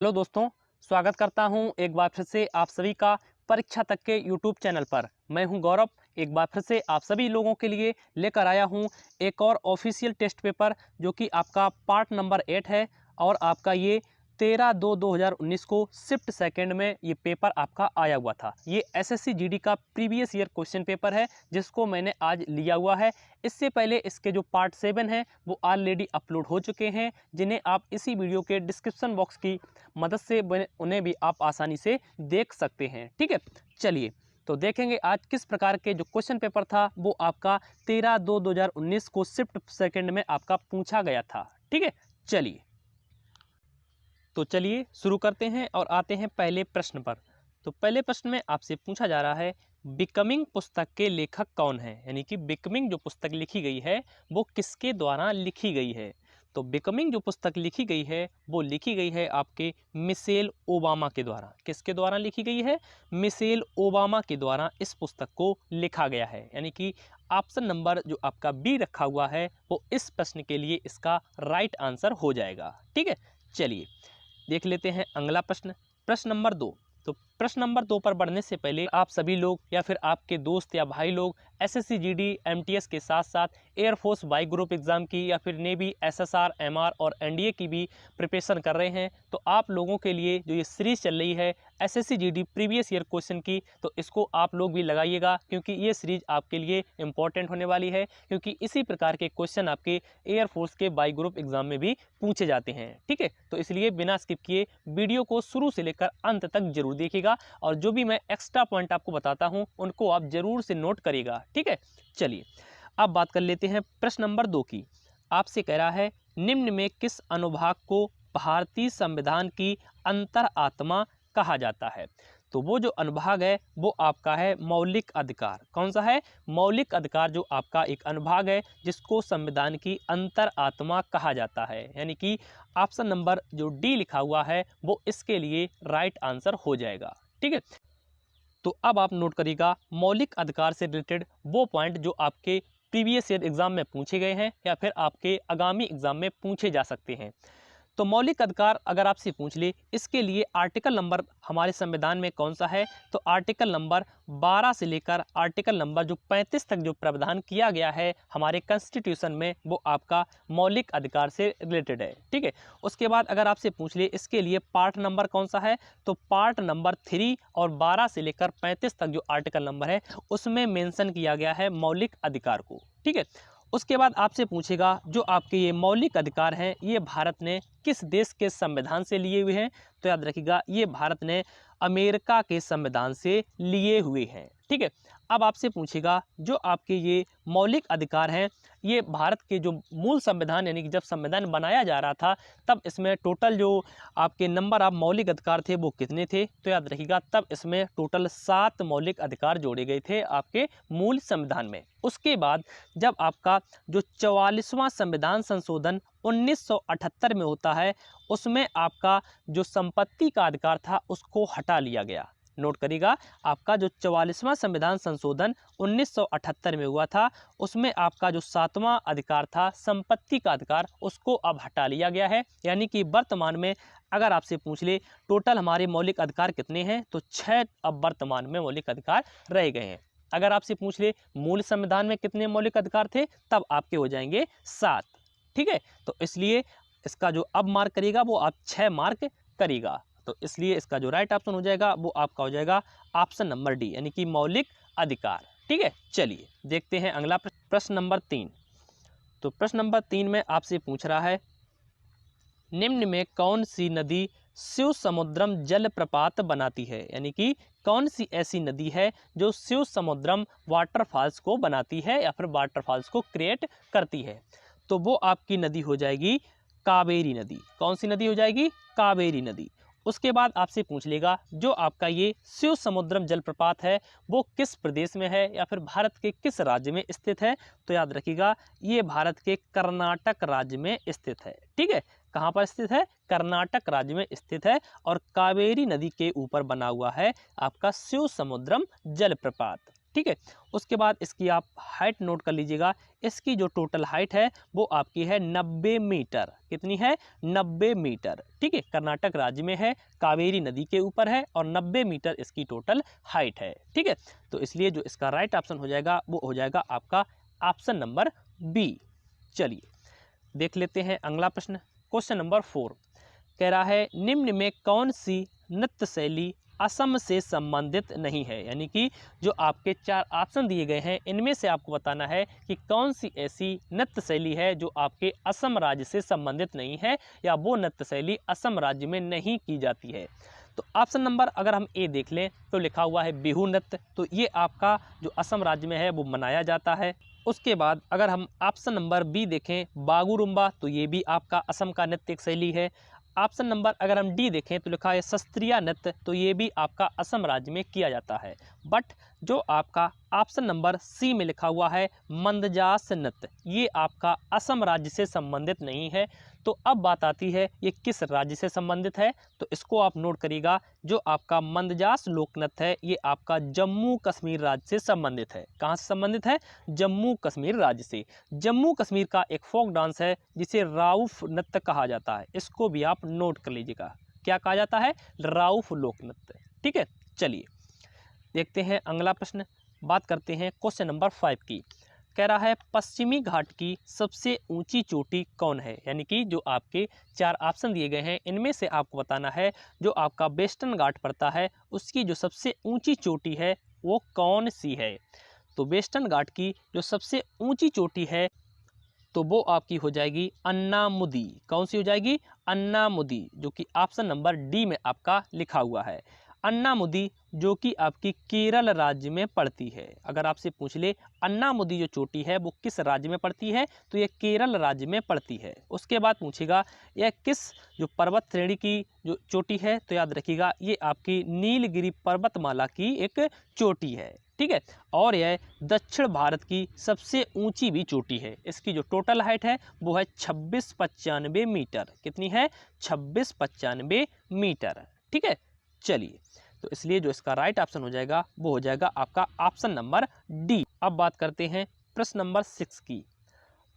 Hello दोस्तों, स्वागत करता हूं एक बार फिर से आप सभी का परीक्षा तक के यूट्यूब चैनल पर। मैं हूं गौरव। एक बार फिर से आप सभी लोगों के लिए लेकर आया हूं एक और ऑफिशियल टेस्ट पेपर जो कि आपका पार्ट नंबर 8 है। और आपका ये 13/2/2019 को शिफ्ट सेकंड में ये पेपर आपका आया हुआ था। ये एसएससी जीडी का प्रीवियस ईयर क्वेश्चन पेपर है जिसको मैंने आज लिया हुआ है। इससे पहले इसके जो पार्ट 7 है वो ऑलरेडी अपलोड हो चुके हैं, जिन्हें आप इसी वीडियो के डिस्क्रिप्शन बॉक्स की मदद से उन्हें भी आप आसानी से देख सकते हैं। ठीक है, चलिए तो देखेंगे आज किस प्रकार के जो क्वेश्चन पेपर था वो आपका 13/2/2019 को शिफ्ट सेकंड में आपका पूछा गया था। ठीक है, चलिए शुरू करते हैं और आते हैं पहले प्रश्न पर। तो पहले प्रश्न में आपसे पूछा जा रहा है, बिकमिंग पुस्तक के लेखक कौन है। यानी कि बिकमिंग जो पुस्तक लिखी गई है वो किसके द्वारा लिखी गई है। तो बिकमिंग जो पुस्तक लिखी गई है वो लिखी गई है आपके मिशेल ओबामा के द्वारा। किसके द्वारा लिखी गई है? मिशेल ओबामा के द्वारा इस पुस्तक को लिखा गया है। यानी कि ऑप्शन नंबर जो आपका बी रखा हुआ है वो इस प्रश्न के लिए इसका राइट आंसर हो जाएगा। ठीक है, चलिए देख लेते हैं अगला प्रश्न। प्रश्न नंबर 2। तो प्रश्न नंबर 2 पर बढ़ने से पहले आप सभी लोग या फिर आपके दोस्त या भाई लोग एसएससी जीडी एमटीएस के साथ साथ एयरफोर्स बाई ग्रुप एग्ज़ाम की या फिर नेवी एसएसआर एमआर और एनडीए की भी प्रिपरेशन कर रहे हैं, तो आप लोगों के लिए जो ये सीरीज़ चल रही है SSC GD previous year question की, तो इसको आप लोग भी लगाइएगा क्योंकि ये सीरीज़ आपके लिए इंपॉर्टेंट होने वाली है। क्योंकि इसी प्रकार के क्वेश्चन आपके एयरफोर्स के बाई ग्रुप एग्ज़ाम में भी पूछे जाते हैं। ठीक है, तो इसलिए बिना स्किप किए वीडियो को शुरू से लेकर अंत तक जरूर देखिएगा और जो भी मैं एक्स्ट्रा पॉइंट आपको बताता हूं उनको आप जरूर से नोट करिएगा। ठीक है, चलिए अब बात कर लेते हैं प्रश्न नंबर 2 की। आपसे कह रहा है, निम्न में किस अनुभाग को भारतीय संविधान की अंतरात्मा कहा जाता है। तो वो जो अनुभाग है वो आपका है मौलिक अधिकार। कौन सा है? मौलिक अधिकार जो आपका एक अनुभाग है जिसको संविधान की अंतरात्मा कहा जाता है। यानी कि ऑप्शन नंबर जो डी लिखा हुआ है वो इसके लिए राइट आंसर हो जाएगा। ठीक है, तो अब आप नोट करिएगा मौलिक अधिकार से रिलेटेड वो पॉइंट जो आपके प्रीवियस ईयर एग्जाम में पूछे गए हैं या फिर आपके आगामी एग्जाम में पूछे जा सकते हैं। तो मौलिक अधिकार अगर आपसे पूछ ले, इसके लिए आर्टिकल नंबर हमारे संविधान में कौन सा है? तो आर्टिकल नंबर 12 से लेकर आर्टिकल नंबर जो 35 तक जो प्रावधान किया गया है हमारे कॉन्स्टिट्यूशन में वो आपका मौलिक अधिकार से रिलेटेड है। ठीक है, उसके बाद अगर आपसे पूछ ले इसके लिए पार्ट नंबर कौन सा है, तो पार्ट नंबर 3 और 12 से लेकर 35 तक जो आर्टिकल नंबर है उसमें मेंशन किया गया है मौलिक अधिकार को। ठीक है, उसके बाद आपसे पूछेगा जो आपके ये मौलिक अधिकार हैं ये भारत ने किस देश के संविधान से लिए हुए हैं। तो याद रखिएगा ये भारत ने अमेरिका के संविधान से लिए हुए हैं। ठीक है, अब आपसे पूछेगा जो आपके ये मौलिक अधिकार हैं ये भारत के जो मूल संविधान यानी कि जब संविधान बनाया जा रहा था तब इसमें टोटल जो आपके नंबर ऑफ मौलिक अधिकार थे वो कितने थे। तो याद रखिएगा तब इसमें टोटल 7 मौलिक अधिकार जोड़े गए थे आपके मूल संविधान में। उसके बाद जब आपका जो 44वां संविधान संशोधन 1978 में होता है उसमें आपका जो संपत्ति का अधिकार था उसको हटा लिया गया। नोट करिएगा आपका जो 44वां संविधान संशोधन 1978 में हुआ था उसमें आपका जो 7वां अधिकार था संपत्ति का अधिकार उसको अब हटा लिया गया है। यानी कि वर्तमान में अगर आपसे पूछ ले टोटल हमारे मौलिक अधिकार कितने हैं तो 6 अब वर्तमान में मौलिक अधिकार रह गए हैं। अगर आपसे पूछ ले मूल संविधान में कितने मौलिक अधिकार थे तब आपके हो जाएंगे 7। ठीक है, तो इसलिए इसका जो अब मार्क करिएगा वो आप 6 मार्क करिएगा। तो इसलिए इसका जो राइट ऑप्शन हो जाएगा वो आपका हो जाएगा ऑप्शन नंबर डी यानी कि मौलिक अधिकार। ठीक है, चलिए देखते हैं अगला प्रश्न नंबर 3। तो प्रश्न नंबर 3 में आपसे पूछ रहा है, निम्न में कौन सी नदी शिव समुद्रम जलप्रपात बनाती है। यानी कि कौन सी ऐसी नदी है जो शिव समुद्रम वाटरफॉल्स को बनाती है या फिर वाटरफॉल्स को क्रिएट करती है। तो वो आपकी नदी हो जाएगी कावेरी नदी। कौन सी नदी हो जाएगी? कावेरी नदी। उसके बाद आपसे पूछ लेगा जो आपका ये शिव समुद्रम जलप्रपात है वो किस प्रदेश में है या फिर भारत के किस राज्य में स्थित है। तो याद रखिएगा ये भारत के कर्नाटक राज्य में स्थित है। ठीक है, कहाँ पर स्थित है? कर्नाटक राज्य में स्थित है और कावेरी नदी के ऊपर बना हुआ है आपका शिव समुद्रम जलप्रपात। ठीक है। उसके बाद इसकी आप हाइट नोट कर लीजिएगा। इसकी जो टोटल हाइट है वो आपकी है 90 मीटर। कितनी है? 90 मीटर। ठीक है, कर्नाटक राज्य में है, कावेरी नदी के ऊपर है और 90 मीटर इसकी टोटल हाइट है। ठीक है, तो इसलिए जो इसका राइट ऑप्शन हो जाएगा वो हो जाएगा आपका ऑप्शन नंबर बी। चलिए देख लेते हैं अगला प्रश्न। क्वेश्चन नंबर 4 कह रहा है निम्न में कौन सी नृत्य शैली असम से संबंधित नहीं है। यानी कि जो आपके 4 ऑप्शन दिए गए हैं इनमें से आपको बताना है कि कौन सी ऐसी नृत्य शैली है जो आपके असम राज्य से संबंधित नहीं है या वो नृत्य शैली असम राज्य में नहीं की जाती है। तो ऑप्शन नंबर अगर हम ए देख लें तो लिखा हुआ है बिहू नृत्य, तो ये आपका जो असम राज्य में है वो मनाया जाता है। उसके बाद अगर हम ऑप्शन नंबर बी देखें बागुरुम्बा, तो ये भी आपका असम का नृत्य शैली है। ऑप्शन नंबर अगर हम डी देखें तो लिखा है शास्त्रीय नृत्य, तो ये भी आपका असम राज्य में किया जाता है। बट जो आपका ऑप्शन नंबर सी में लिखा हुआ है मंदजास नृत्य, ये आपका असम राज्य से संबंधित नहीं है। तो अब बात आती है ये किस राज्य से संबंधित है, तो इसको आप नोट करिएगा। जो आपका मंदजास लोक नृत्य है ये आपका जम्मू कश्मीर राज्य से संबंधित है। कहाँ से संबंधित है? जम्मू कश्मीर राज्य से। जम्मू कश्मीर का एक फोक डांस है जिसे राउफ नृत्य कहा जाता है, इसको भी आप नोट कर लीजिएगा। क्या कहा जाता है? राउफ लोक नृत्य। ठीक है, चलिए देखते हैं अगला प्रश्न। बात करते हैं क्वेश्चन नंबर 5 की। कह रहा है पश्चिमी घाट की सबसे ऊंची चोटी कौन है। यानी कि जो आपके 4 ऑप्शन दिए गए हैं इनमें से आपको बताना है जो आपका वेस्टर्न घाट पड़ता है उसकी जो सबसे ऊंची चोटी है वो कौन सी है। तो वेस्टर्न घाट की जो सबसे ऊंची चोटी है तो वो आपकी हो जाएगी अन्नामुदी। कौन सी हो जाएगी? अन्नामुदी, जो कि ऑप्शन नंबर डी में आपका लिखा हुआ है। अन्नामुदी जो कि आपकी केरल राज्य में पड़ती है। अगर आपसे पूछ ले अन्नामुदी जो चोटी है वो किस राज्य में पड़ती है, तो ये केरल राज्य में पड़ती है। उसके बाद पूछेगा यह किस जो पर्वत श्रेणी की जो चोटी है, तो याद रखिएगा ये आपकी नीलगिरी पर्वतमाला की एक चोटी है। ठीक है, और यह दक्षिण भारत की सबसे ऊंची भी चोटी है। इसकी जो टोटल हाइट है वो है 2695 मीटर। कितनी है? 2695 मीटर। ठीक है, चलिए तो इसलिए जो इसका राइट ऑप्शन हो जाएगा वो हो जाएगा आपका ऑप्शन नंबर डी। अब बात करते हैं प्रश्न नंबर 6 की।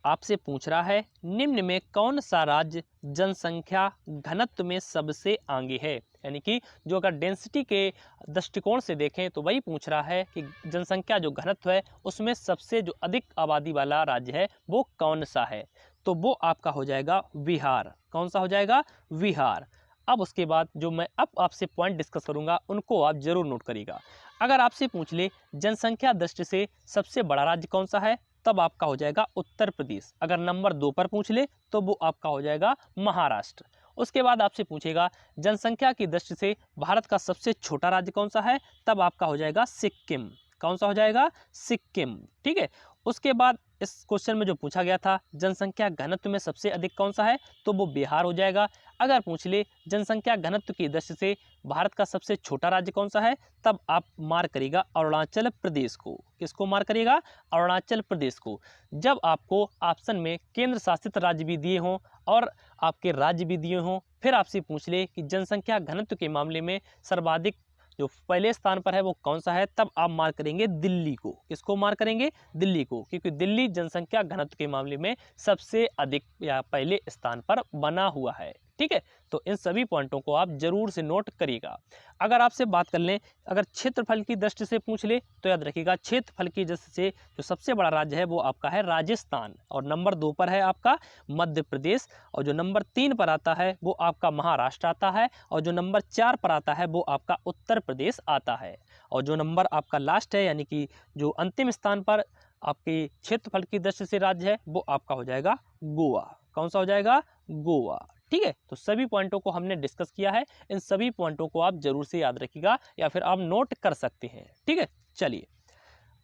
आपसे पूछ रहा है निम्न में कौन सा राज्य जनसंख्या घनत्व में सबसे आगे है। यानी कि जो अगर डेंसिटी के दृष्टिकोण से देखें तो वही पूछ रहा है कि जनसंख्या जो घनत्व है उसमें सबसे जो अधिक आबादी वाला राज्य है वो कौन सा है। तो वो आपका हो जाएगा बिहार। कौन सा हो जाएगा? बिहार। अब उसके बाद जो मैं अब आपसे पॉइंट डिस्कस करूंगा उनको आप जरूर नोट करिएगा। अगर आपसे पूछ ले जनसंख्या दृष्टि से सबसे बड़ा राज्य कौन सा है, तब आपका हो जाएगा उत्तर प्रदेश। अगर नंबर 2 पर पूछ ले तो वो आपका हो जाएगा महाराष्ट्र। उसके बाद आपसे पूछेगा जनसंख्या की दृष्टि से भारत का सबसे छोटा राज्य कौन सा है, तब आपका हो जाएगा सिक्किम। कौन सा हो जाएगा? सिक्किम। ठीक है, उसके बाद इस क्वेश्चन में जो पूछा गया था जनसंख्या घनत्व में सबसे अधिक कौन सा है, तो वो बिहार हो जाएगा। अगर पूछ ले जनसंख्या घनत्व की दृष्टि से भारत का सबसे छोटा राज्य कौन सा है, तब आप मार्क करिएगा अरुणाचल प्रदेश को। किसको मार्क करिएगा? अरुणाचल प्रदेश को। जब आपको ऑप्शन में केंद्र शासित राज्य भी दिए हों और आपके राज्य भी दिए हों, फिर आपसे पूछ ले कि जनसंख्या घनत्व के मामले में सर्वाधिक जो पहले स्थान पर है वो कौन सा है, तब आप मार्क करेंगे दिल्ली को। किसको मार्क करेंगे? दिल्ली को, क्योंकि दिल्ली जनसंख्या घनत्व के मामले में सबसे अधिक या पहले स्थान पर बना हुआ है। ठीक है, तो इन सभी पॉइंटों को आप जरूर से नोट करिएगा। अगर आपसे बात कर लें अगर क्षेत्रफल की दृष्टि से पूछ ले तो याद रखिएगा क्षेत्रफल की दृष्टि से जो सबसे बड़ा राज्य है वो आपका है राजस्थान, और नंबर 2 पर है आपका मध्य प्रदेश, और जो नंबर 3 पर आता है वो आपका महाराष्ट्र आता है, और जो नंबर 4 पर आता है वो आपका उत्तर प्रदेश आता है, और जो नंबर आपका लास्ट है यानी कि जो अंतिम स्थान पर आपके क्षेत्रफल की दृष्टि से राज्य है वो आपका हो जाएगा गोवा। कौन सा हो जाएगा? गोवा। ठीक है, तो सभी पॉइंटों को हमने डिस्कस किया है। इन सभी पॉइंटों को आप जरूर से याद रखिएगा या फिर आप नोट कर सकते हैं। ठीक है, चलिए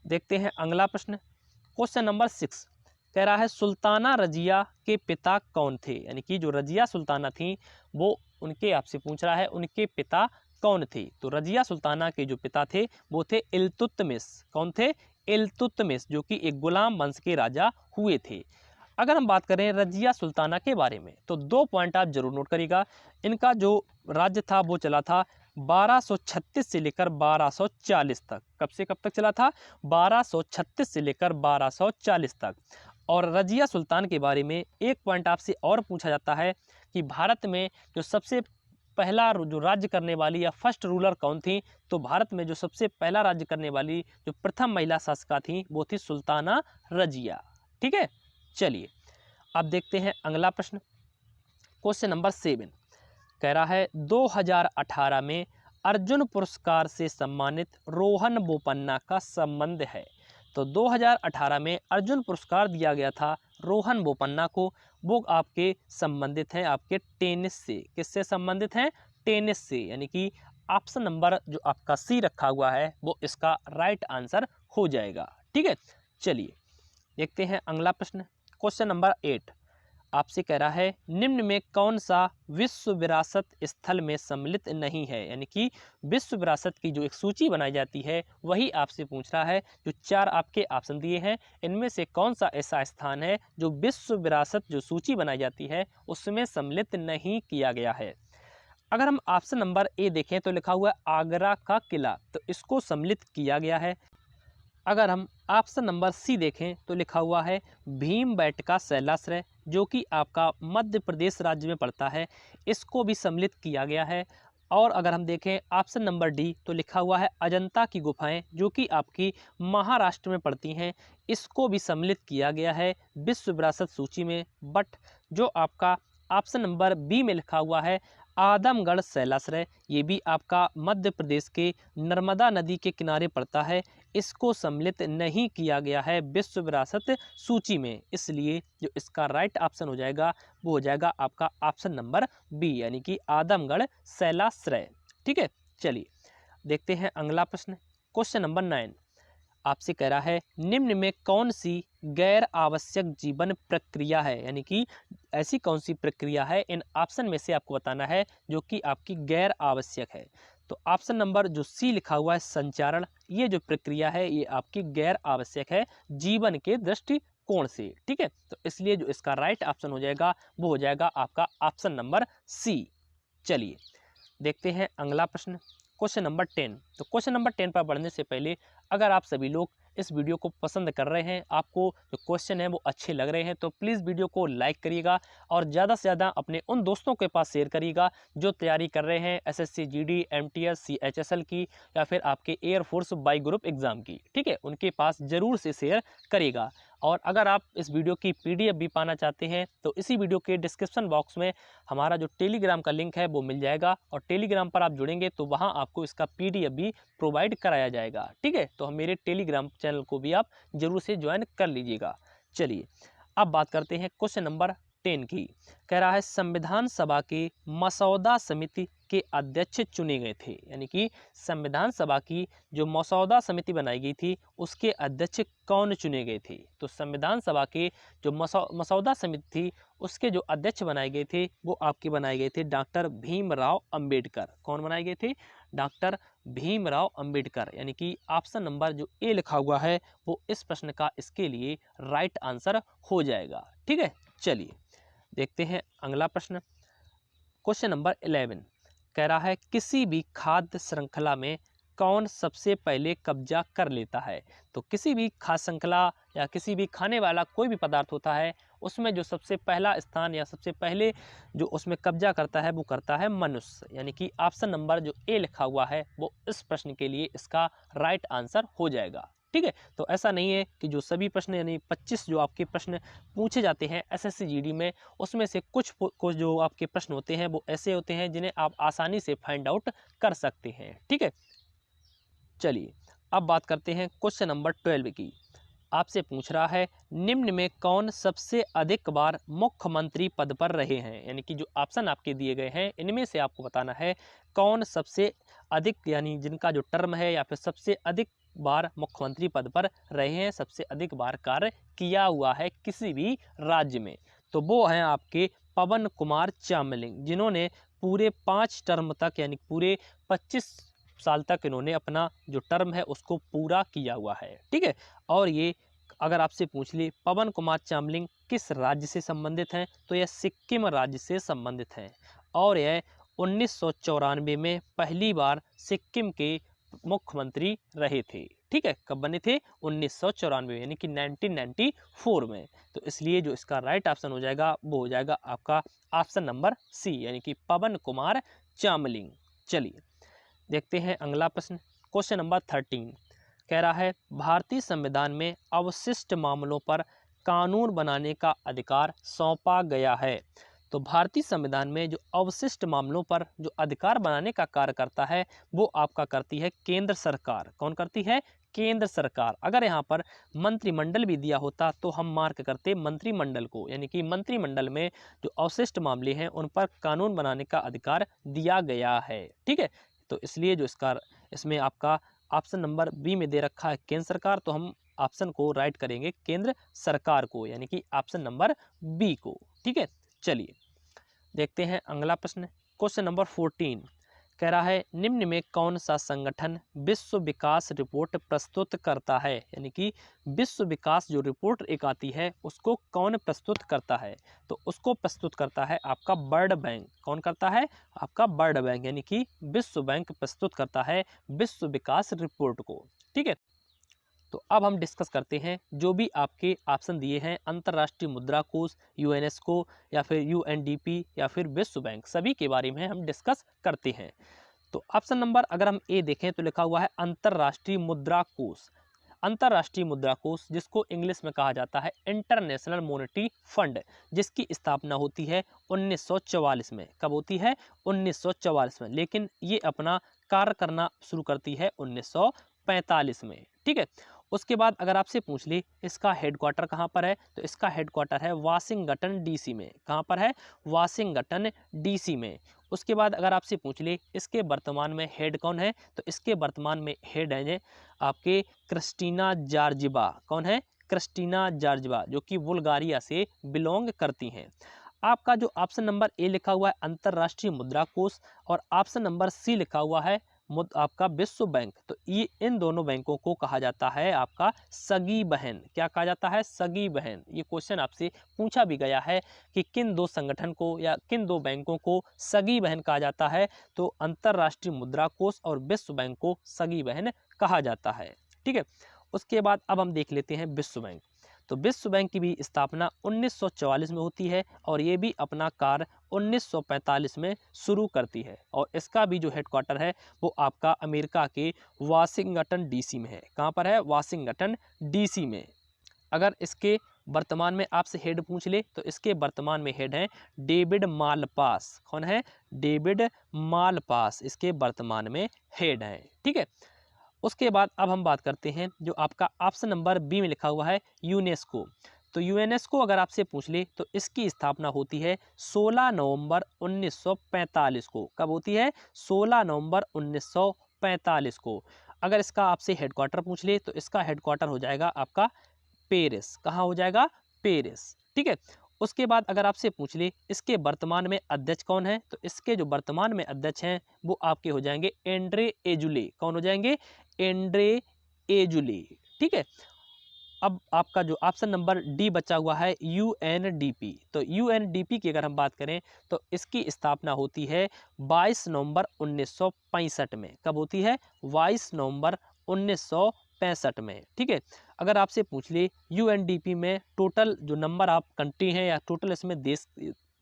देखते हैं अगला प्रश्न। क्वेश्चन नंबर 6 कह रहा है सुल्ताना रजिया के पिता कौन थे। यानी कि जो रजिया सुल्ताना थी वो उनके आपसे पूछ रहा है उनके पिता कौन थे। तो रजिया सुल्ताना के जो पिता थे वो थे इल्तुतमिश। कौन थे? इल्तुतमिश, जो कि एक गुलाम वंश के राजा हुए थे। अगर हम बात करें रजिया सुल्ताना के बारे में तो 2 पॉइंट आप जरूर नोट करिएगा। इनका जो राज्य था वो चला था 1236 से लेकर 1240 तक। कब से कब तक चला था? 1236 से लेकर 1240 तक। और रजिया सुल्तान के बारे में एक पॉइंट आपसे और पूछा जाता है कि भारत में जो सबसे पहला जो राज्य करने वाली या फर्स्ट रूलर कौन थी? तो भारत में जो सबसे पहला राज्य करने वाली जो प्रथम महिला शासिका थी वो थी सुल्ताना रजिया। ठीक है, चलिए अब देखते हैं अगला प्रश्न। क्वेश्चन नंबर 7 कह रहा है 2018 में अर्जुन पुरस्कार से सम्मानित रोहन बोपन्ना का संबंध है। तो 2018 में अर्जुन पुरस्कार दिया गया था रोहन बोपन्ना को, वो आपके संबंधित हैं आपके टेनिस से। किससे संबंधित हैं? टेनिस से, यानी कि ऑप्शन नंबर जो आपका सी रखा हुआ है वो इसका राइट आंसर हो जाएगा। ठीक है, चलिए देखते हैं अगला प्रश्न। क्वेश्चन नंबर 8 आपसे कह रहा है निम्न में कौन सा विश्व विरासत स्थल में सम्मिलित नहीं है? यानी कि विश्व विरासत की जो एक सूची बनाई जाती है वही आपसे पूछ रहा है। जो 4 आपके ऑप्शन दिए हैं इनमें से कौन सा ऐसा स्थान है जो विश्व विरासत जो सूची बनाई जाती है उसमें सम्मिलित नहीं किया गया है? अगर हम ऑप्शन नंबर ए देखें तो लिखा हुआ है आगरा का किला, तो इसको सम्मिलित किया गया है। अगर हम ऑप्शन नंबर सी देखें तो लिखा हुआ है भीमबेटका शैलाश्रय, जो कि आपका मध्य प्रदेश राज्य में पड़ता है, इसको भी सम्मिलित किया गया है। और अगर हम देखें ऑप्शन नंबर डी तो लिखा हुआ है अजंता की गुफाएं, जो कि आपकी महाराष्ट्र में पड़ती हैं, इसको भी सम्मिलित किया गया है विश्व विरासत सूची में। बट जो आपका ऑप्शन नंबर बी में लिखा हुआ है आदमगढ़ शैलाश्रय, ये भी आपका मध्य प्रदेश के नर्मदा नदी के किनारे पड़ता है, इसको सम्मिलित नहीं किया गया है विश्व विरासत सूची में। इसलिए जो इसका राइट ऑप्शन हो जाएगा वो हो जाएगा आपका ऑप्शन नंबर बी, यानी कि आदमगढ़ शैलाश्रय। ठीक है, चलिए देखते हैं अगला प्रश्न। क्वेश्चन नंबर 9 आपसे कह रहा है निम्न में कौन सी गैर आवश्यक जीवन प्रक्रिया है? यानी कि ऐसी कौन सी प्रक्रिया है इन ऑप्शन में से आपको बताना है जो कि आपकी गैर आवश्यक है। तो ऑप्शन नंबर जो सी लिखा हुआ है संचारण, ये जो प्रक्रिया है ये आपकी गैर आवश्यक है जीवन के दृष्टिकोण से। ठीक है, तो इसलिए जो इसका राइट ऑप्शन हो जाएगा वो हो जाएगा आपका ऑप्शन नंबर सी। चलिए देखते हैं अगला प्रश्न। Question number 10। तो क्वेश्चन नंबर 10 पर बढ़ने से पहले अगर आप सभी लोग इस वीडियो को पसंद कर रहे हैं, आपको जो क्वेश्चन है वो अच्छे लग रहे हैं, तो प्लीज़ वीडियो को लाइक करिएगा और ज़्यादा से ज़्यादा अपने उन दोस्तों के पास शेयर करिएगा जो तैयारी कर रहे हैं एसएससी जीडी एमटीएस सीएचएसएल की या फिर आपके एयरफोर्स बाई ग्रुप एग्ज़ाम की। ठीक है, उनके पास ज़रूर से शेयर करिएगा। और अगर आप इस वीडियो की पीडीएफ भी पाना चाहते हैं तो इसी वीडियो के डिस्क्रिप्शन बॉक्स में हमारा जो टेलीग्राम का लिंक है वो मिल जाएगा, और टेलीग्राम पर आप जुड़ेंगे तो वहाँ आपको इसका पीडीएफ भी प्रोवाइड कराया जाएगा। ठीक है, तो हम मेरे टेलीग्राम चैनल को भी आप जरूर से ज्वाइन कर लीजिएगा। चलिए अब बात करते हैं क्वेश्चन नंबर 10 की। कह रहा है संविधान सभा के मसौदा समिति के अध्यक्ष चुने गए थे। यानी कि संविधान सभा की जो मसौदा समिति बनाई गई थी उसके अध्यक्ष कौन चुने गए थे? तो संविधान सभा के जो मसौदा समिति थी उसके जो अध्यक्ष बनाए गए थे वो आपके बनाए गए थे डॉक्टर भीमराव अंबेडकर। कौन बनाए गए थे? डॉक्टर भीमराव अंबेडकर। यानी कि ऑप्शन नंबर जो ए लिखा हुआ है वो इस प्रश्न का इसके लिए राइट आंसर हो जाएगा। ठीक है, चलिए देखते हैं अगला प्रश्न। क्वेश्चन नंबर 11 कह रहा है किसी भी खाद्य श्रृंखला में कौन सबसे पहले कब्जा कर लेता है? तो किसी भी खाद्य श्रृंखला या किसी भी खाने वाला कोई भी पदार्थ होता है उसमें जो सबसे पहला स्थान या सबसे पहले जो उसमें कब्जा करता है वो करता है मनुष्य। यानी कि ऑप्शन नंबर जो ए लिखा हुआ है वो इस प्रश्न के लिए इसका राइट आंसर हो जाएगा। ठीक है, तो ऐसा नहीं है कि जो सभी प्रश्न यानी 25 जो आपके प्रश्न पूछे जाते हैं एसएससी जीडी में उसमें से कुछ जो आपके प्रश्न होते हैं वो ऐसे होते हैं जिन्हें आप आसानी से फाइंड आउट कर सकते हैं। ठीक है, चलिए अब बात करते हैं क्वेश्चन नंबर 12 की। आपसे पूछ रहा है निम्न में कौन सबसे अधिक बार मुख्यमंत्री पद पर रहे हैं? यानी कि जो ऑप्शन आपके दिए गए हैं इनमें से आपको बताना है कौन सबसे अधिक, यानी जिनका जो टर्म है या फिर सबसे अधिक बार मुख्यमंत्री पद पर रहे हैं, सबसे अधिक बार कार्य किया हुआ है किसी भी राज्य में। तो वो हैं आपके पवन कुमार चामलिंग, जिन्होंने पूरे 5 टर्म तक यानी पूरे 25 साल तक इन्होंने अपना जो टर्म है उसको पूरा किया हुआ है। ठीक है, और ये अगर आपसे पूछ ले पवन कुमार चामलिंग किस राज्य से संबंधित हैं तो यह सिक्किम राज्य से संबंधित हैं और यह 1994 में पहली बार सिक्किम के मुख्यमंत्री रहे थे। ठीक है, कब बने थे? 1994 में, यानी कि 1994 में। तो इसलिए जो इसका राइट ऑप्शन हो जाएगा वो हो जाएगा आपका ऑप्शन नंबर सी, यानी कि पवन कुमार चामलिंग। चलिए देखते हैं अगला प्रश्न। क्वेश्चन नंबर 13 कह रहा है भारतीय संविधान में अवशिष्ट मामलों पर कानून बनाने का अधिकार सौंपा गया है। तो भारतीय संविधान में जो अवशिष्ट मामलों पर जो अधिकार बनाने का कार्य करता है वो आपका करती है केंद्र सरकार। कौन करती है? केंद्र सरकार। अगर यहाँ पर मंत्रिमंडल भी दिया होता तो हम मार्क करते मंत्रिमंडल को, यानी कि मंत्रिमंडल में जो अवशिष्ट मामले हैं उन पर कानून बनाने का अधिकार दिया गया है। ठीक है, तो इसलिए जो इसमें आपका ऑप्शन नंबर बी में दे रखा है केंद्र सरकार, तो हम ऑप्शन को राइट करेंगे केंद्र सरकार को, यानी कि ऑप्शन नंबर बी को। ठीक है, चलिए देखते हैं अगला प्रश्न। क्वेश्चन नंबर 14 कह रहा है निम्न में कौन सा संगठन विश्व विकास रिपोर्ट प्रस्तुत करता है, यानी कि विश्व विकास जो रिपोर्ट एक आती है उसको कौन प्रस्तुत करता है? तो उसको प्रस्तुत करता है आपका वर्ल्ड बैंक। कौन करता है? आपका वर्ल्ड बैंक, यानी कि विश्व बैंक प्रस्तुत करता है विश्व विकास रिपोर्ट को। ठीक है, तो अब हम डिस्कस करते हैं जो भी आपके ऑप्शन दिए हैं, अंतर्राष्ट्रीय मुद्रा कोष, यूएनएसको या फिर यूएनडीपी या फिर विश्व बैंक, सभी के बारे में हम डिस्कस करते हैं। तो ऑप्शन नंबर अगर हम ए देखें तो लिखा हुआ है अंतर्राष्ट्रीय मुद्रा कोष। अंतर्राष्ट्रीय मुद्रा कोष जिसको इंग्लिश में कहा जाता है इंटरनेशनल मॉनेटरी फंड, जिसकी स्थापना होती है 1944 में। कब होती है? 1944 में। लेकिन ये अपना कार्य करना शुरू करती है 1945 में। ठीक है, उसके बाद अगर आपसे पूछ ले इसका हेडक्वार्टर कहाँ पर है, तो इसका हेडक्वार्टर है वाशिंगटन डीसी में। कहाँ पर है? वाशिंगटन डीसी में। उसके बाद अगर आपसे पूछ ले इसके वर्तमान में हेड कौन है, तो इसके वर्तमान में हेड है आपके क्रिस्टीना जॉर्जिवा। कौन है? क्रिस्टीना जॉर्जिवा, जो कि बुल्गारिया से बिलोंग करती हैं। आपका जो ऑप्शन नंबर ए लिखा हुआ है अंतर्राष्ट्रीय मुद्रा कोष और ऑप्शन नंबर सी लिखा हुआ है आपका विश्व बैंक, तो ये इन दोनों बैंकों को कहा जाता है आपका सगी बहन। क्या कहा जाता है? सगी बहन। ये क्वेश्चन आपसे पूछा भी गया है कि किन दो संगठन को या किन दो बैंकों को सगी बहन कहा जाता है, तो अंतर्राष्ट्रीय मुद्रा कोष और विश्व बैंक को सगी बहन कहा जाता है। ठीक है, उसके बाद अब हम देख लेते हैं विश्व बैंक। तो विश्व बैंक की भी स्थापना 1944 में होती है और ये भी अपना कार्य 1945 में शुरू करती है और इसका भी जो हेडक्वार्टर है वो आपका अमेरिका के वाशिंगटन डीसी में है। कहाँ पर है? वाशिंगटन डीसी में। अगर इसके वर्तमान में आपसे हेड पूछ ले तो इसके वर्तमान में हेड हैं डेविड मालपास। कौन है? डेविड मालपास इसके वर्तमान में हेड हैं। ठीक है, उसके बाद अब हम बात करते हैं जो आपका ऑप्शन नंबर बी में लिखा हुआ है यूनेस्को। तो यूनेस्को अगर आपसे पूछ ले तो इसकी स्थापना होती है 16 नवंबर 1945 को। कब होती है? 16 नवंबर 1945 को। अगर इसका आपसे हेडक्वार्टर पूछ ले तो इसका हेडक्वार्टर हो जाएगा आपका पेरिस। कहाँ हो जाएगा? पेरिस। ठीक है, उसके बाद अगर आपसे पूछ ले इसके वर्तमान में अध्यक्ष कौन है, तो इसके जो वर्तमान में अध्यक्ष हैं वो आपके हो जाएंगे एंड्रे एजुले। कौन हो जाएंगे? एंड्रे एजुले। ठीक है, अब आपका जो ऑप्शन नंबर डी बचा हुआ है यूएनडीपी। तो यूएनडीपी की अगर हम बात करें तो इसकी स्थापना होती है 22 नवंबर 1965 में। कब होती है? 22 नवंबर 1965 में। ठीक है, अगर आपसे पूछ ले यूएनडीपी में टोटल जो नंबर ऑफ कंट्री हैं या टोटल इसमें देश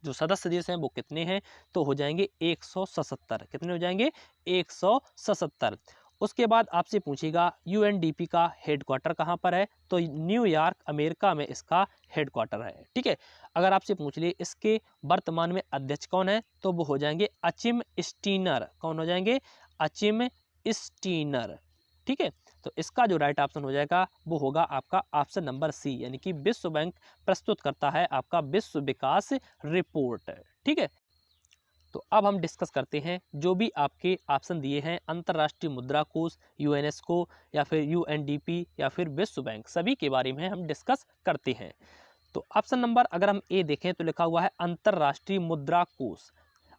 जो सदस्य देश हैं वो कितने हैं, तो हो जाएंगे 177। कितने हो जाएंगे? 177। उसके बाद आपसे पूछेगा यूएनडीपी का हेडक्वार्टर कहाँ पर है, तो न्यूयॉर्क अमेरिका में इसका हेडक्वार्टर है। ठीक है, अगर आपसे पूछ ले इसके वर्तमान में अध्यक्ष कौन है, तो वो हो जाएंगे अचिम स्टीनर। कौन हो जाएंगे? Achim Steiner. ठीक है, तो इसका जो राइट ऑप्शन हो जाएगा वो होगा आपका ऑप्शन नंबर सी, यानी कि विश्व बैंक प्रस्तुत करता है आपका विश्व विकास रिपोर्ट। ठीक है, तो अब हम डिस्कस करते हैं जो भी आपके ऑप्शन दिए हैं अंतर्राष्ट्रीय मुद्रा कोष, यूएनएसको या फिर यूएनडीपी या फिर विश्व बैंक, सभी के बारे में हम डिस्कस करते हैं। तो ऑप्शन नंबर अगर हम ए देखें तो लिखा हुआ है अंतर्राष्ट्रीय मुद्रा कोष।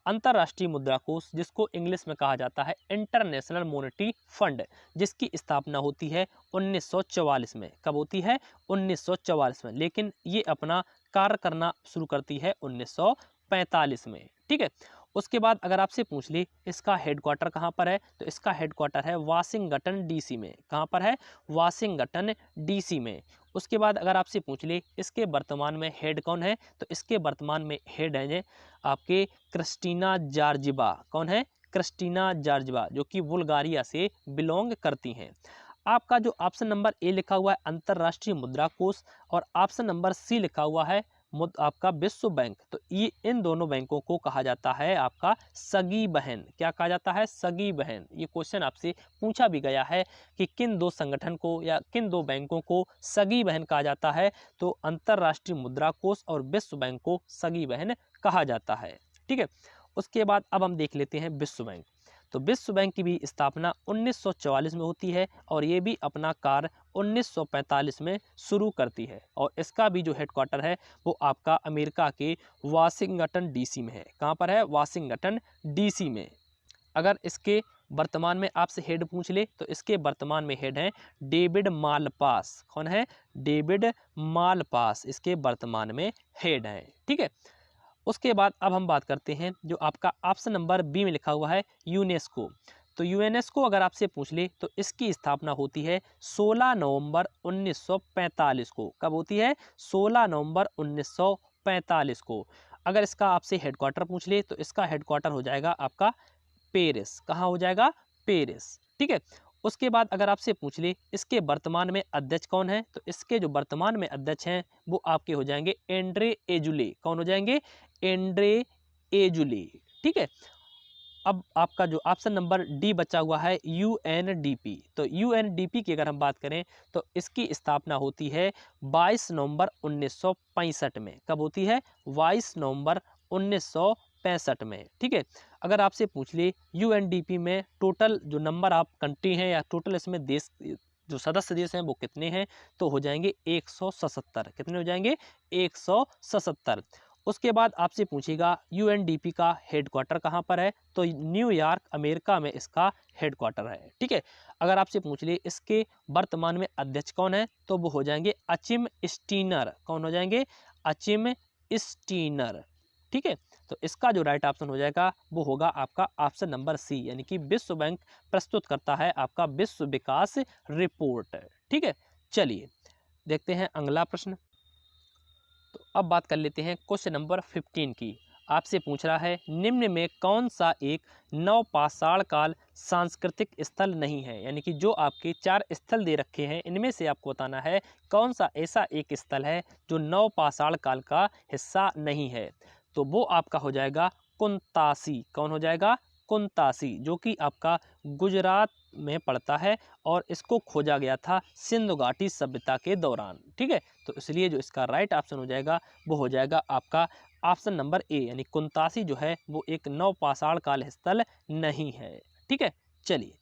अंतर्राष्ट्रीय मुद्रा कोष जिसको इंग्लिश में कहा जाता है इंटरनेशनल मॉनेटरी फंड, जिसकी स्थापना होती है 1944 में। कब होती है? 1944 में। लेकिन ये अपना कार्य करना शुरू करती है 1945 में। ठीक है, उसके बाद अगर आपसे पूछ ले इसका हेडक्वार्टर कहाँ पर है, तो इसका हेडक्वार्टर है वाशिंगटन डीसी में। कहाँ पर है? वाशिंगटन डीसी में। उसके बाद अगर आपसे पूछ ले इसके वर्तमान में हेड कौन है, तो इसके वर्तमान में हेड है आपके क्रिस्टीना जॉर्जिवा। कौन है? क्रिस्टीना जॉर्जिवा, जो कि बुल्गारिया से बिलोंग करती हैं। आपका जो ऑप्शन नंबर ए लिखा हुआ है अंतर्राष्ट्रीय मुद्रा कोष, और ऑप्शन नंबर सी लिखा हुआ है आपका विश्व बैंक, तो ये इन दोनों बैंकों को कहा जाता है आपका सगी बहन। क्या कहा जाता है? सगी बहन। ये क्वेश्चन आपसे पूछा भी गया है कि किन दो संगठन को या किन दो बैंकों को सगी बहन कहा जाता है, तो अंतर्राष्ट्रीय मुद्रा कोष और विश्व बैंक को सगी बहन कहा जाता है। ठीक है, उसके बाद अब हम देख लेते हैं विश्व बैंक। तो विश्व बैंक की भी स्थापना 1944 में होती है और ये भी अपना कार्य 1945 में शुरू करती है, और इसका भी जो हेडक्वार्टर है वो आपका अमेरिका के वाशिंगटन डीसी में है। कहाँ पर है? वाशिंगटन डीसी में। अगर इसके वर्तमान में आपसे हेड पूछ ले, तो इसके वर्तमान में हेड हैं डेविड मालपास। कौन है? डेविड मालपास इसके वर्तमान में हेड हैं। ठीक है, उसके बाद अब हम बात करते हैं जो आपका ऑप्शन नंबर बी में लिखा हुआ है यूनेस्को। तो यूनेस्को अगर आपसे पूछ ले तो इसकी स्थापना होती है 16 नवंबर 1945 को। कब होती है? 16 नवंबर 1945 को। अगर इसका आपसे हेडक्वार्टर पूछ ले तो इसका हेडक्वार्टर हो जाएगा आपका पेरिस। कहाँ हो जाएगा? पेरिस। ठीक है, उसके बाद अगर आपसे पूछ ले इसके वर्तमान में अध्यक्ष कौन है, तो इसके जो वर्तमान में अध्यक्ष हैं वो आपके हो जाएंगे एंड्रे एजुले। कौन हो जाएंगे? एंड्रे एजुले। ठीक है, अब आपका जो ऑप्शन नंबर डी बचा हुआ है यूएनडीपी। तो यूएनडीपी की अगर हम बात करें तो इसकी स्थापना होती है 22 नवंबर 1965 में। कब होती है? 22 नवंबर 1965 में। ठीक है, अगर आपसे पूछ ले यूएनडीपी में टोटल जो नंबर ऑफ कंट्री हैं या टोटल इसमें देश जो सदस्य देश हैं वो कितने हैं, तो हो जाएंगे 177। कितने हो जाएंगे? 177। उसके बाद आपसे पूछेगा यूएनडीपी का हेडक्वार्टर कहाँ पर है, तो न्यूयॉर्क अमेरिका में इसका हेडक्वार्टर है। ठीक है, अगर आपसे पूछ ले इसके वर्तमान में अध्यक्ष कौन है, तो वो हो जाएंगे अचिम स्टीनर। कौन हो जाएंगे? Achim Steiner. ठीक है, तो इसका जो राइट ऑप्शन हो जाएगा वो होगा आपका ऑप्शन नंबर सी, यानी कि विश्व बैंक प्रस्तुत करता है आपका विश्व विकास रिपोर्ट। ठीक है, चलिए देखते हैं अगला प्रश्न। तो अब बात कर लेते हैं क्वेश्चन नंबर 15 की। आपसे पूछ रहा है निम्न में कौन सा एक नवपाषाण काल सांस्कृतिक स्थल नहीं है, यानी कि जो आपके 4 स्थल दे रखे हैं इनमें से आपको बताना है कौन सा ऐसा एक स्थल है जो नवपाषाण काल का हिस्सा नहीं है। तो वो आपका हो जाएगा कुंतासी। कौन हो जाएगा? कुंतासी, जो कि आपका गुजरात में पड़ता है और इसको खोजा गया था सिंधु घाटी सभ्यता के दौरान। ठीक है, तो इसलिए जो इसका राइट ऑप्शन हो जाएगा वो हो जाएगा आपका ऑप्शन नंबर ए, यानी कुंतासी जो है वो एक नवपाषाण काल स्थल नहीं है। ठीक है, चलिए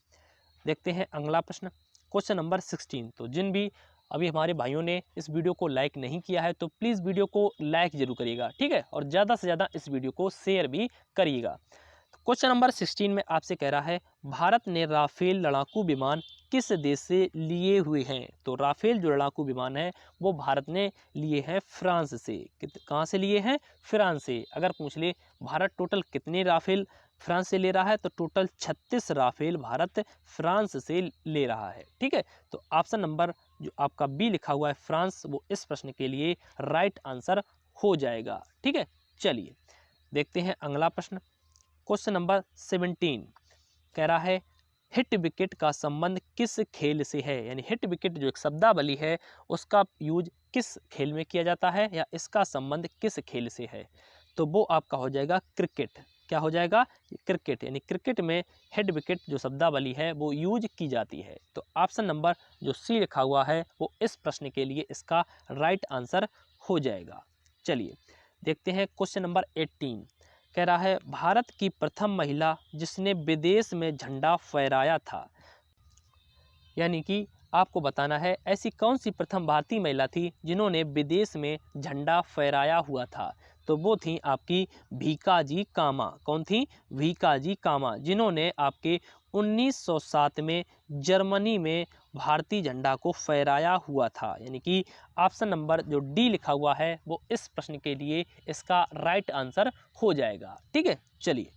देखते हैं अगला प्रश्न, क्वेश्चन नंबर 16। तो जिन भी अभी हमारे भाइयों ने इस वीडियो को लाइक नहीं किया है तो प्लीज़ वीडियो को लाइक जरूर करिएगा। ठीक है, और ज़्यादा से ज़्यादा इस वीडियो को शेयर भी करिएगा। क्वेश्चन नंबर 16 में आपसे कह रहा है भारत ने राफेल लड़ाकू विमान किस देश से लिए हुए हैं। तो राफेल जो लड़ाकू विमान है वो भारत ने लिए हैं फ्रांस से। कहाँ से लिए हैं? फ्रांस से। अगर पूछ ले भारत टोटल कितने राफेल फ्रांस से ले रहा है, तो टोटल 36 राफेल भारत फ्रांस से ले रहा है। ठीक है, तो ऑप्शन नंबर जो आपका बी लिखा हुआ है फ्रांस, वो इस प्रश्न के लिए राइट आंसर हो जाएगा। ठीक है, चलिए देखते हैं अगला प्रश्न, क्वेश्चन नंबर 17 कह रहा है हिट विकेट का संबंध किस खेल से है, यानी हिट विकेट जो एक शब्दावली है उसका यूज किस खेल में किया जाता है या इसका संबंध किस खेल से है। तो वो आपका हो जाएगा क्रिकेट। क्या हो जाएगा? क्रिकेट, यानी क्रिकेट में हेड विकेट जो शब्दावली है वो यूज की जाती है। तो ऑप्शन नंबर जो सी लिखा हुआ है वो इस प्रश्न के लिए इसका राइट आंसर हो जाएगा। चलिए देखते हैं क्वेश्चन नंबर 18 कह रहा है भारत की प्रथम महिला जिसने विदेश में झंडा फहराया था, यानी कि आपको बताना है ऐसी कौन सी प्रथम भारतीय महिला थी जिन्होंने विदेश में झंडा फहराया हुआ था। तो वो थी आपकी भीकाजी कामा। कौन थी? भीकाजी कामा, जिन्होंने आपके 1907 में जर्मनी में भारतीय झंडा को फहराया हुआ था, यानी कि ऑप्शन नंबर जो डी लिखा हुआ है वो इस प्रश्न के लिए इसका राइट आंसर हो जाएगा। ठीक है, चलिए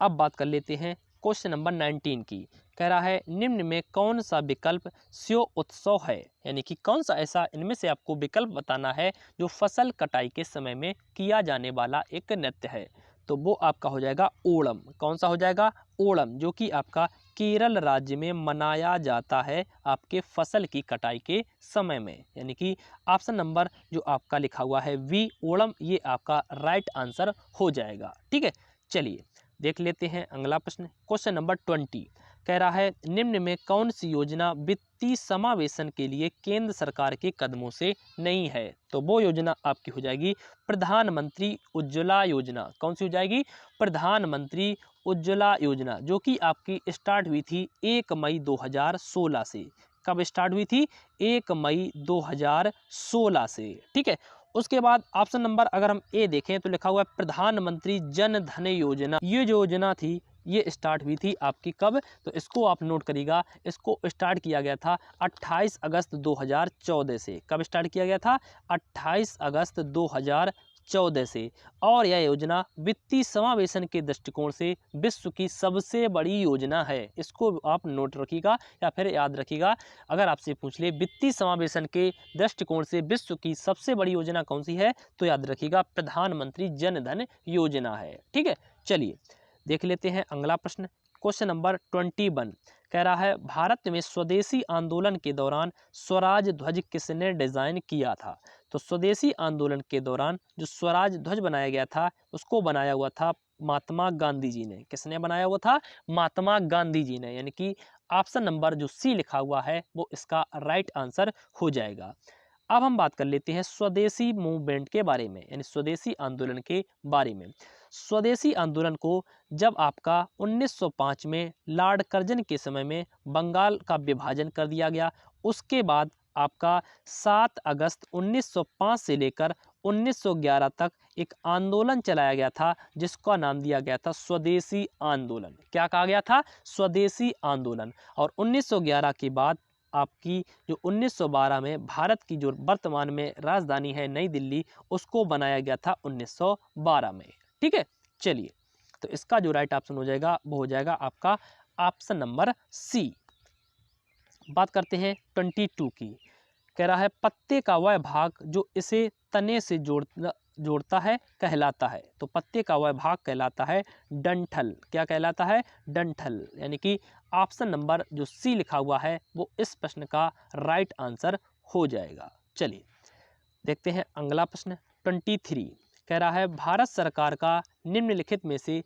अब बात कर लेते हैं क्वेश्चन नंबर 19 की। कह रहा है निम्न में कौन सा विकल्प स्यो उत्सव है, यानी कि कौन सा ऐसा इनमें से आपको विकल्प बताना है जो फसल कटाई के समय में किया जाने वाला एक नृत्य है। तो वो आपका हो जाएगा ओणम। कौन सा हो जाएगा? ओणम, जो कि आपका केरल राज्य में मनाया जाता है आपके फसल की कटाई के समय में, यानी कि ऑप्शन नंबर जो आपका लिखा हुआ है वी ओणम, ये आपका राइट आंसर हो जाएगा। ठीक है, चलिए देख लेते हैं अगला प्रश्न। क्वेश्चन नंबर 20 कह रहा है निम्न में कौन सी योजना वित्तीय समावेशन के लिए केंद्र सरकार के कदमों से नहीं है। तो वो योजना आपकी हो जाएगी प्रधानमंत्री उज्ज्वला योजना। कौन सी हो जाएगी? प्रधानमंत्री उज्ज्वला योजना, जो कि आपकी स्टार्ट हुई थी 1 मई 2016 से। कब स्टार्ट हुई थी? 1 मई 2016 से। ठीक है, उसके बाद ऑप्शन नंबर अगर हम ए देखें तो लिखा हुआ है प्रधानमंत्री जन धन योजना। ये जो योजना थी ये स्टार्ट हुई थी आपकी कब? तो इसको आप नोट करिएगा, इसको स्टार्ट किया गया था 28 अगस्त 2014 से। कब स्टार्ट किया गया था? 28 अगस्त 2014 से। और यह योजना वित्तीय समावेशन के दृष्टिकोण से विश्व की सबसे बड़ी योजना है। इसको आप नोट रखिएगा या फिर याद रखिएगा। अगर आपसे पूछ ले वित्तीय समावेशन के दृष्टिकोण से विश्व की सबसे बड़ी योजना कौन सी है, तो याद रखिएगा प्रधानमंत्री जन धन योजना है। ठीक है, चलिए देख लेते हैं अगला प्रश्न। क्वेश्चन नंबर 21 कह रहा है भारत में स्वदेशी आंदोलन के दौरान स्वराज ध्वज किसने डिजाइन किया था। तो स्वदेशी आंदोलन के दौरान जो स्वराज ध्वज बनाया गया था उसको बनाया हुआ था महात्मा गांधी जी ने। किसने बनाया हुआ था? महात्मा गांधी जी ने, यानी कि ऑप्शन नंबर जो सी लिखा हुआ है वो इसका राइट आंसर हो जाएगा। अब हम बात कर लेते हैं स्वदेशी मूवमेंट के बारे में, यानी स्वदेशी आंदोलन के बारे में। स्वदेशी आंदोलन को जब आपका 1905 में लॉर्ड कर्जन के समय में बंगाल का विभाजन कर दिया गया, उसके बाद आपका 7 अगस्त 1905 से लेकर 1911 तक एक आंदोलन चलाया गया था जिसका नाम दिया गया था स्वदेशी आंदोलन। क्या कहा गया था? स्वदेशी आंदोलन। और 1911 के बाद आपकी जो 1912 में भारत की जो वर्तमान में राजधानी है नई दिल्ली, उसको बनाया गया था 1912 में। ठीक है, चलिए तो इसका जो राइट ऑप्शन हो जाएगा वो हो जाएगा आपका ऑप्शन नंबर सी। बात करते हैं 22 की। कह रहा है पत्ते का वह भाग जो इसे तने से जोड़ता है कहलाता है। तो पत्ते का वह भाग कहलाता है डंठल। क्या कहलाता है? डंठल, यानी कि ऑप्शन नंबर जो सी लिखा हुआ है वो इस प्रश्न का राइट आंसर हो जाएगा। चलिए देखते हैं अगला प्रश्न 23 कह रहा है भारत सरकार का निम्नलिखित में से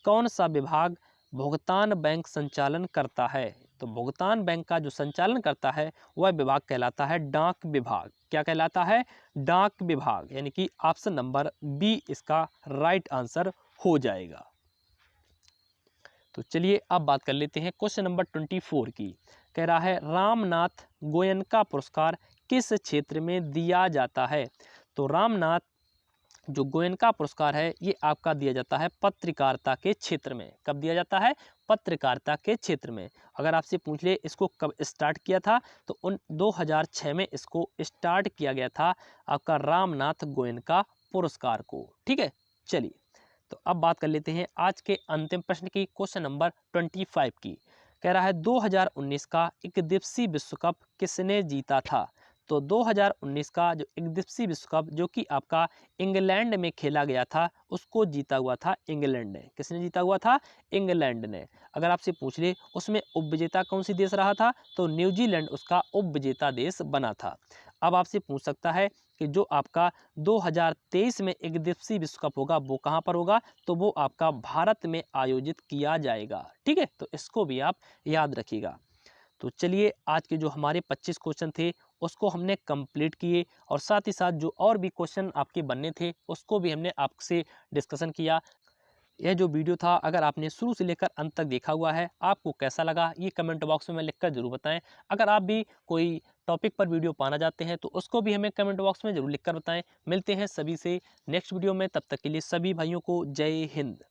कौन सा विभाग भुगतान बैंक संचालन करता है। तो भुगतान बैंक का जो संचालन करता है वह विभाग कहलाता है डाक विभाग। क्या कहलाता है? डाक विभाग, यानी कि ऑप्शन नंबर बी इसका राइट आंसर हो जाएगा। तो चलिए अब बात कर लेते हैं क्वेश्चन नंबर 24 की। कह रहा है रामनाथ गोयनका पुरस्कार किस क्षेत्र में दिया जाता है। तो रामनाथ जो गोयनका पुरस्कार है ये आपका दिया जाता है पत्रकारिता के क्षेत्र में। कब दिया जाता है? पत्रकारिता के क्षेत्र में। अगर आपसे पूछ ले इसको कब स्टार्ट किया था, तो 2006 में इसको स्टार्ट किया गया था आपका रामनाथ गोयनका पुरस्कार को। ठीक है, चलिए तो अब बात कर लेते हैं आज के अंतिम प्रश्न की, क्वेश्चन नंबर 25 की। कह रहा है 2019 का एक दिवसीय विश्व कप किसने जीता था। तो 2019 का जो एक दिवसीय विश्व कप जो कि आपका इंग्लैंड में खेला गया था उसको जीता हुआ था इंग्लैंड ने। किसने जीता हुआ था? इंग्लैंड ने। अगर आपसे पूछ ले उसमें उपविजेता कौन सी देश रहा था, तो न्यूजीलैंड उसका उपविजेता देश बना था। अब आपसे पूछ सकता है कि जो आपका 2023 में एक दिवसीय विश्व कप होगा वो कहाँ पर होगा, तो वो आपका भारत में आयोजित किया जाएगा। ठीक है, तो इसको भी आप याद रखिएगा। तो चलिए आज के जो हमारे 25 क्वेश्चन थे उसको हमने कंप्लीट किए और साथ ही साथ जो और भी क्वेश्चन आपके बनने थे उसको भी हमने आपसे डिस्कशन किया। यह जो वीडियो था अगर आपने शुरू से लेकर अंत तक देखा हुआ है, आपको कैसा लगा ये कमेंट बॉक्स में लिखकर जरूर बताएं। अगर आप भी कोई टॉपिक पर वीडियो पाना चाहते हैं तो उसको भी हमें कमेंट बॉक्स में जरूर लिखकर बताएं। मिलते हैं सभी से नेक्स्ट वीडियो में, तब तक के लिए सभी भाइयों को जय हिंद।